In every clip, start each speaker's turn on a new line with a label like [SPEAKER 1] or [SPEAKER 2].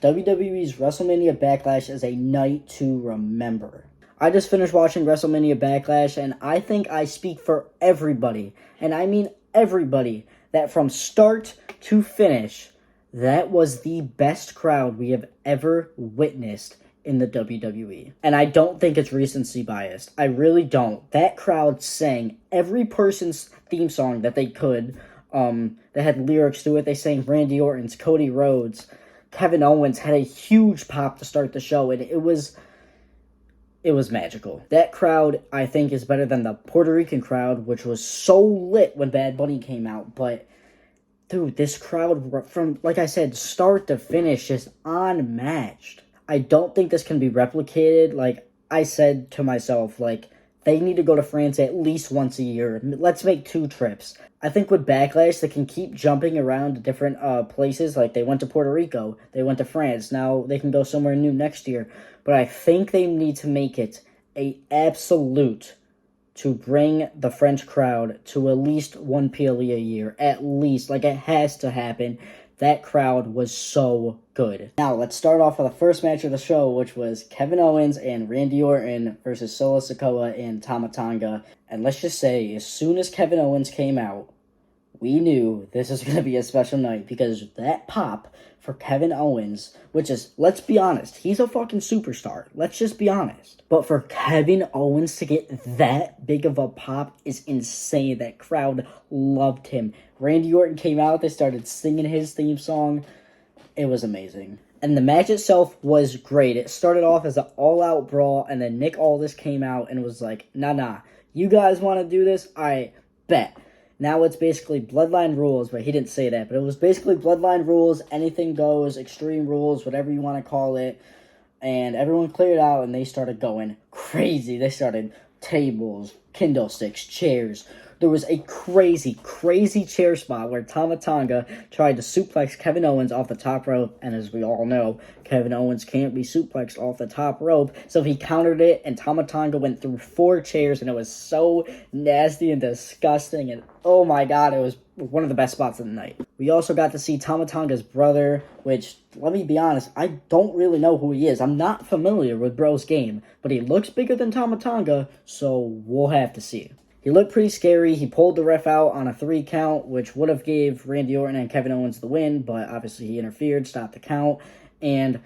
[SPEAKER 1] WWE's WrestleMania Backlash is a night to remember. I just finished watching WrestleMania Backlash, and I think I speak for everybody, and I mean everybody, that from start to finish, that was the best crowd we have ever witnessed in the WWE. And I don't think it's recency biased. I really don't. That crowd sang every person's theme song that they could, that had lyrics to it. They sang Randy Orton's, Cody Rhodes, Kevin Owens had a huge pop to start the show, and it was magical. That crowd, I think, is better than the Puerto Rican crowd, which was so lit when Bad Bunny came out. But, dude, this crowd, from, like I said, start to finish, is unmatched. I don't think this can be replicated. Like I said to myself, like, they need to go to France at least once a year. Let's make 2 trips. I think with Backlash, they can keep jumping around to different places. Like, they went to Puerto Rico. They went to France. Now they can go somewhere new next year. But I think they need to make it a absolute to bring the French crowd to at least 1 PLE a year. At least. Like, it has to happen. That crowd was so good. Now, let's start off with the first match of the show, which was Kevin Owens and Randy Orton versus Solo Sikoa and Tama Tonga. And let's just say, as soon as Kevin Owens came out, we knew this was going to be a special night, because that pop for Kevin Owens, which is, let's be honest, he's a fucking superstar. Let's just be honest. But for Kevin Owens to get that big of a pop is insane. That crowd loved him. Randy Orton came out, they started singing his theme song. It was amazing. And the match itself was great. It started off as an all-out brawl, and then Nick Aldis came out and was like, nah, you guys want to do this? I bet. Now it's basically Bloodline rules, but he didn't say that. But it was basically Bloodline rules, anything goes, Extreme Rules, whatever you want to call it. And everyone cleared out, and they started going crazy. They started tables, Kindle sticks, chairs. There was a crazy chair spot where Tama Tonga tried to suplex Kevin Owens off the top rope. And as we all know, Kevin Owens can't be suplexed off the top rope. So he countered it, and Tama Tonga went through 4 chairs, and it was so nasty and disgusting. And oh my god, it was one of the best spots of the night. We also got to see Tama Tonga's brother, which, let me be honest, I don't really know who he is. I'm not familiar with Bro's game, but he looks bigger than Tama Tonga, so we'll have to see. He looked pretty scary. He pulled the ref out on a 3 count, which would have gave Randy Orton and Kevin Owens the win, but obviously he interfered, stopped the count, and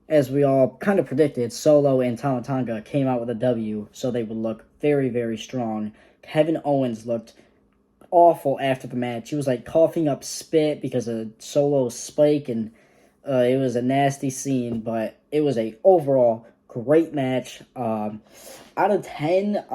[SPEAKER 1] as we all kind of predicted, Solo and Tama Tonga came out with a W, so they would look very, very strong. Kevin Owens looked awful after the match. He was like coughing up spit because of Solo's spike, and it was a nasty scene, but it was a overall great match. Out of 10, 9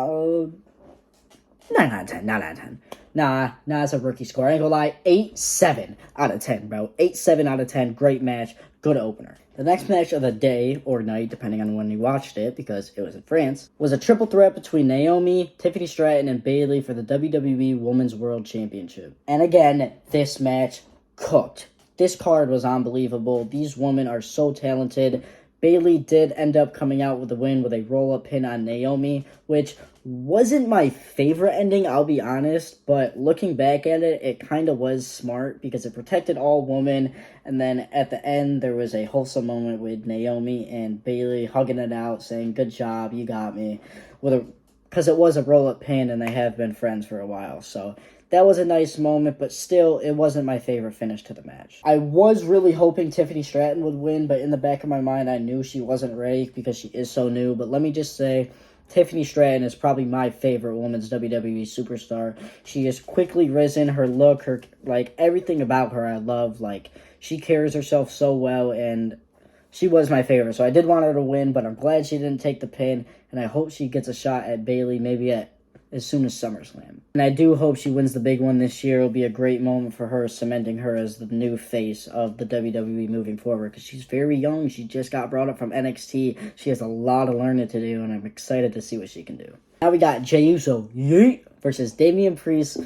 [SPEAKER 1] out of 10, not out of 10. Nah, it's a rookie score. I ain't gonna lie, 8-7 out of 10, bro. 8-7 out of 10, great match, good opener. The next match of the day, or night, depending on when you watched it, because it was in France, was a triple threat between Naomi, Tiffany Stratton, and Bayley for the WWE Women's World Championship. And again, this match cooked. This card was unbelievable. These women are so talented. Bayley did end up coming out with a win with a roll-up pin on Naomi, which wasn't my favorite ending, I'll be honest, but looking back at it, it kind of was smart because it protected all women, and then at the end, there was a wholesome moment with Naomi and Bayley hugging it out, saying, good job, you got me, because it was a roll-up pin, and they have been friends for a while, so that was a nice moment, but still, it wasn't my favorite finish to the match. I was really hoping Tiffany Stratton would win, but in the back of my mind, I knew she wasn't ready because she is so new. But let me just say, Tiffany Stratton is probably my favorite women's WWE superstar. She has quickly risen. Her look, her, like, everything about her I love. Like, she carries herself so well, and she was my favorite. So I did want her to win, but I'm glad she didn't take the pin, and I hope she gets a shot at Bayley, maybe as soon as SummerSlam. And I do hope she wins the big one this year. It'll be a great moment for her, cementing her as the new face of the WWE moving forward, because she's very young. She just got brought up from NXT. She has a lot of learning to do, and I'm excited to see what she can do. Now we got Jey Uso versus Damian Priest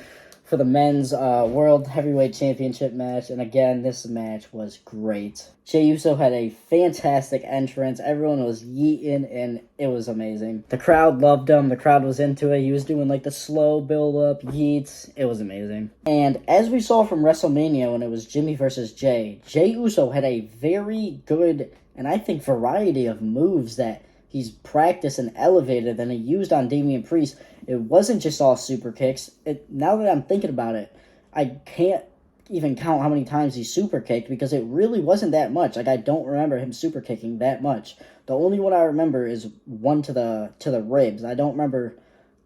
[SPEAKER 1] for the men's World Heavyweight Championship match. And again, this match was great. Jey Uso had a fantastic entrance. Everyone was yeeting, and it was amazing. The crowd loved him. The crowd was into it. He was doing like the slow build-up yeets. It was amazing. And as we saw from WrestleMania when it was Jimmy versus Jey, Jey Uso had a very good, and I think, variety of moves that he's practiced and elevated and he used on Damian Priest. It wasn't just all super kicks. Now that I'm thinking about it, I can't even count how many times he super kicked because it really wasn't that much. Like, I don't remember him super kicking that much. The only one I remember is one to the ribs. I don't remember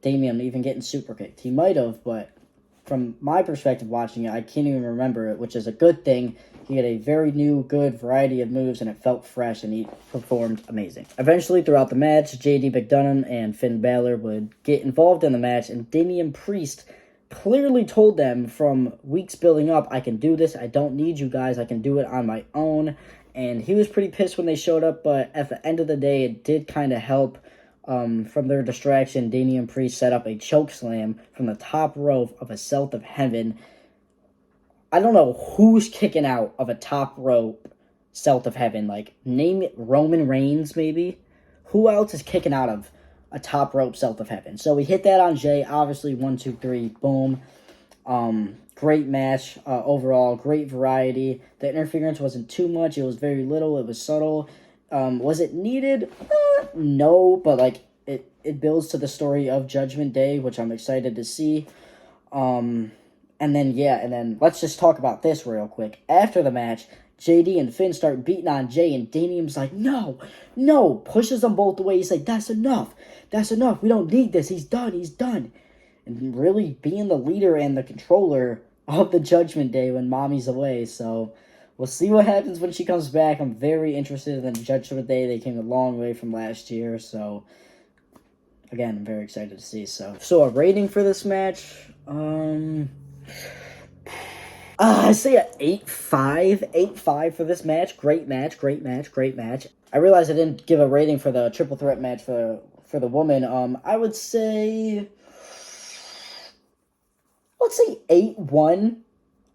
[SPEAKER 1] Damian even getting super kicked. He might have, but from my perspective watching it, I can't even remember it, which is a good thing. He had a very new, good variety of moves, and it felt fresh, and he performed amazing. Eventually, throughout the match, JD McDonough and Finn Balor would get involved in the match, and Damian Priest clearly told them from weeks building up, I can do this, I don't need you guys, I can do it on my own. And he was pretty pissed when they showed up, but at the end of the day, it did kind of help. From their distraction, Damian Priest set up a choke slam from the top rope of a South of Heaven. I don't know who's kicking out of a top rope South of Heaven. Like, name it Roman Reigns, maybe? Who else is kicking out of a top rope South of Heaven? So we hit that on Jey. Obviously, 1, 2, 3, boom. Great match overall. Great variety. The interference wasn't too much. It was very little. It was subtle. Was it needed? No, but like it builds to the story of Judgment Day, which I'm excited to see. And then let's just talk about this real quick. After the match, JD and Finn start beating on Jey, and Damian's like, no, pushes them both away. He's like, that's enough. We don't need this. He's done. And really being the leader and the controller of the Judgment Day when Mommy's away, so we'll see what happens when she comes back. I'm very interested in the Judgment Day. They came a long way from last year, so again, I'm very excited to see. So a rating for this match, I say an 8.5 for this match. Great match. I realize I didn't give a rating for the triple threat match for the woman. I would say, let's say 8-1.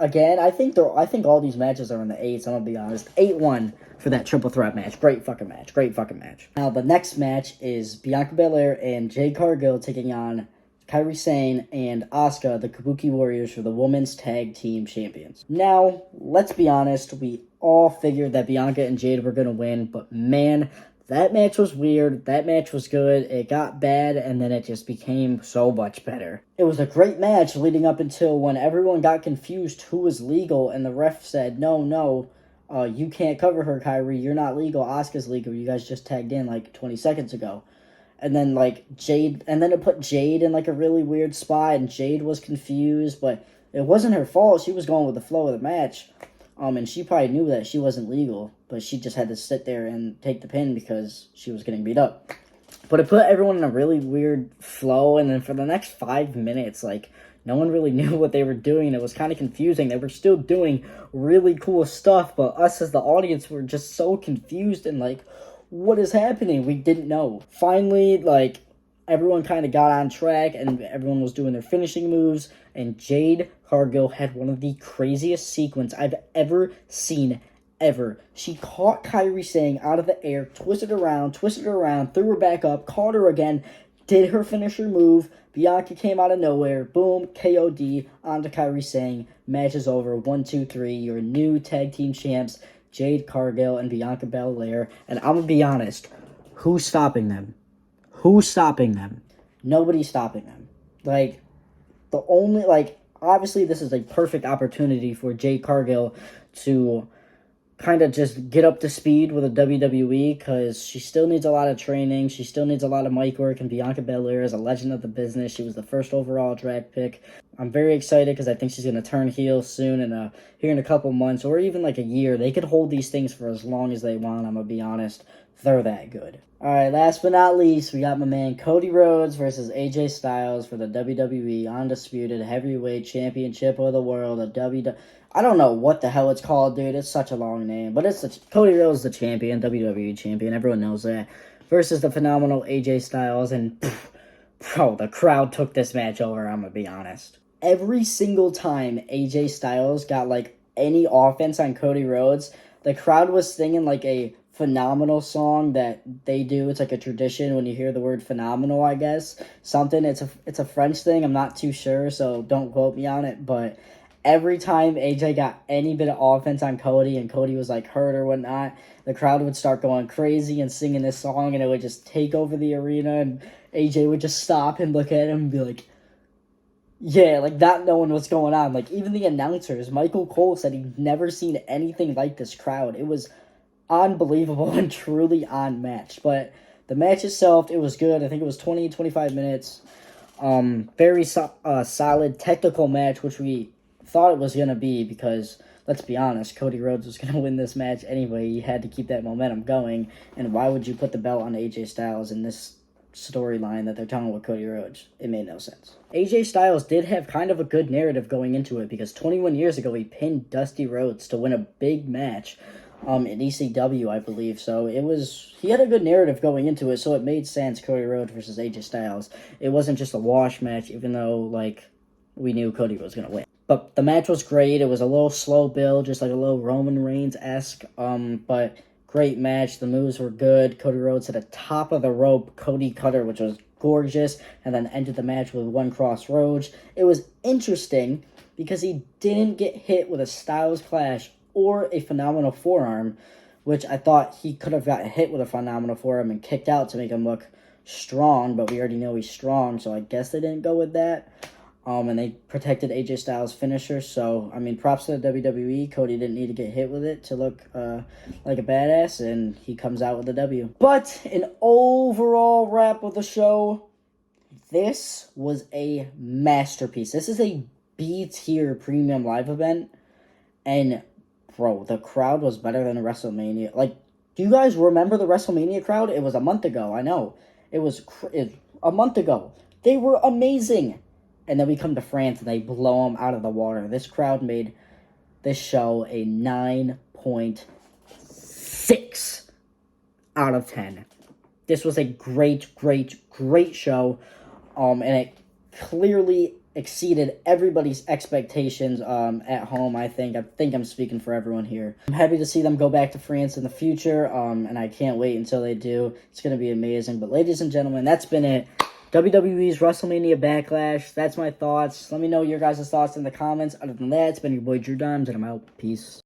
[SPEAKER 1] Again, I think all these matches are in the 8s, I'm gonna be honest. 8-1 for that triple threat match. Great fucking match. Now, the next match is Bianca Belair and Jade Cargill taking on Kairi Sane and Asuka, the Kabuki Warriors, for the Women's Tag Team Champions. Now, let's be honest, we all figured that Bianca and Jade were gonna win, but man, that match was weird. That match was good. It got bad, and then it just became so much better. It was a great match leading up until when everyone got confused who was legal, and the ref said, no, you can't cover her, Kairi. You're not legal. Asuka's legal. You guys just tagged in like 20 seconds ago. And then Jade, and then it put Jade in like a really weird spot, and Jade was confused, but it wasn't her fault. She was going with the flow of the match. And she probably knew that she wasn't legal, but she just had to sit there and take the pin because she was getting beat up. But it put everyone in a really weird flow, and then for the next 5 minutes, no one really knew what they were doing. It was kind of confusing. They were still doing really cool stuff, but us as the audience were just so confused and what is happening? We didn't know. Finally, everyone kind of got on track, and everyone was doing their finishing moves, and Jade Cargill had one of the craziest sequences I've ever seen, ever. She caught Kairi Sane out of the air, twisted her around, threw her back up, caught her again, did her finisher move. Bianca came out of nowhere, boom, KOD, onto Kairi Sane. Match is over, 1, 2, 3, your new tag team champs, Jade Cargill and Bianca Belair. And I'm gonna be honest, who's stopping them? Nobody's stopping them. Obviously this is a perfect opportunity for Jade Cargill to kind of just get up to speed with the WWE, because she still needs a lot of training. She still needs a lot of mic work, and Bianca Belair is a legend of the business. She was the first overall draft pick. I'm very excited because I think she's going to turn heel soon, and here in a couple months, or even a year. They could hold these things for as long as they want, I'm going to be honest. They're that good. Alright, last but not least, we got my man Cody Rhodes versus AJ Styles for the WWE Undisputed Heavyweight Championship of the World. I don't know what the hell it's called, dude. It's such a long name. But Cody Rhodes, the champion, WWE champion. Everyone knows that. Versus the phenomenal AJ Styles. And, bro, the crowd took this match over, I'm going to be honest. every single time AJ Styles got like any offense on Cody Rhodes, the crowd was singing like a phenomenal song that they do. It's like a tradition when you hear the word phenomenal, I guess. Something, it's a French thing, I'm not too sure, so don't quote me on it, but every time AJ got any bit of offense on Cody and Cody was like hurt or whatnot, the crowd would start going crazy and singing this song, and it would just take over the arena, and AJ would just stop and look at him and be like, yeah, like not knowing what's going on. Like even the announcers, Michael Cole said he'd never seen anything like this crowd. It was unbelievable and truly unmatched. But the match itself, it was good. I think it was 25 minutes. Very solid technical match, which we thought it was going to be because, let's be honest, Cody Rhodes was going to win this match anyway. You had to keep that momentum going. And why would you put the belt on AJ Styles in this storyline that they're telling with Cody Rhodes? It made no sense. AJ Styles did have kind of a good narrative going into it because 21 years ago he pinned Dusty Rhodes to win a big match in ECW, I believe. So he had a good narrative going into it, so it made sense, Cody Rhodes versus AJ Styles. It wasn't just a wash match, even though like we knew Cody was gonna win. But the match was great. It was a little slow build, just like a little Roman Reigns-esque, but great match. The moves were good. Cody Rhodes hit a top of the rope Cody Cutter, which was gorgeous, and then ended the match with one crossroads. It was interesting because he didn't get hit with a Styles Clash or a phenomenal forearm, which I thought he could have got hit with a phenomenal forearm and kicked out to make him look strong, but we already know he's strong, so I guess they didn't go with that. And they protected AJ Styles' finisher, so, I mean, props to the WWE. Cody didn't need to get hit with it to look like a badass, and he comes out with the W. But an overall wrap of the show, this was a masterpiece. This is a B-tier premium live event, and bro, the crowd was better than WrestleMania. Like, do you guys remember the WrestleMania crowd? It was a month ago, I know. It was a month ago. They were amazing. And then we come to France and they blow them out of the water. This crowd made this show a 9.6 out of 10. This was a great show. And it clearly exceeded everybody's expectations at home, I think. I think I'm speaking for everyone here. I'm happy to see them go back to France in the future, and I can't wait until they do. It's going to be amazing. But ladies and gentlemen, that's been it. WWE's WrestleMania Backlash. That's my thoughts. Let me know your guys' thoughts in the comments. Other than that, it's been your boy Drew Dimes, and I'm out. Peace.